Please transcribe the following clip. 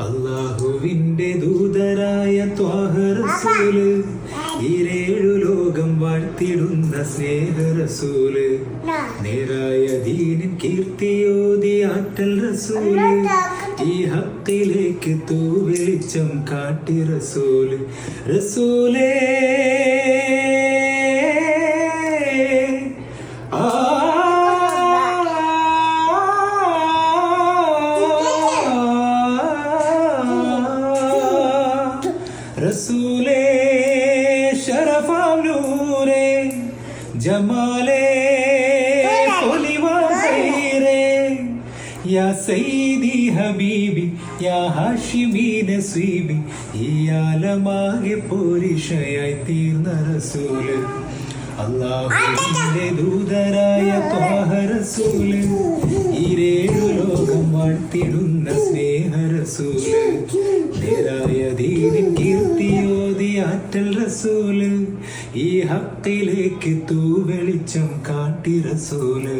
അല്ലാഹുവിന്റെ ദൂതരായ ത്വാഹ റസൂല്, ഈരേഴു ലോകം വാഴ്ത്തിടുന്ന സ്നേഹ റസൂല്, നേരായ ദീനിൻ കീർത്തിയോതി ആറ്റൽ റസൂല്, ഈ ഹക്കിലേക്ക് തൂവെളിച്ചം കാട്ടി റസൂല്. റസൂലേ റസൂലേ ശറഫാം നൂരേ ജമാലേ പൊലിവാസൈരേ, യാ സയ്യിദി ഹബീബി യാ ഹാഷിമി നസീബി, ഈ ആലമാകെ പോരിഷയായി തീർന്ന റസൂല്. അല്ലാഹുവിന്റെ ദൂതരായ ത്വാഹ റസൂല്, ഈരേഴു ലോകം വാഴ്ത്തിടുന്ന സ്നേഹ റസൂല്, നേരായ ദീനിൻ കീർത്തിയോതി ആറ്റൽ റസൂല്, ഈ ഹക്കിലേക്ക് തൂവെളിച്ചം കാട്ടി റസൂല്.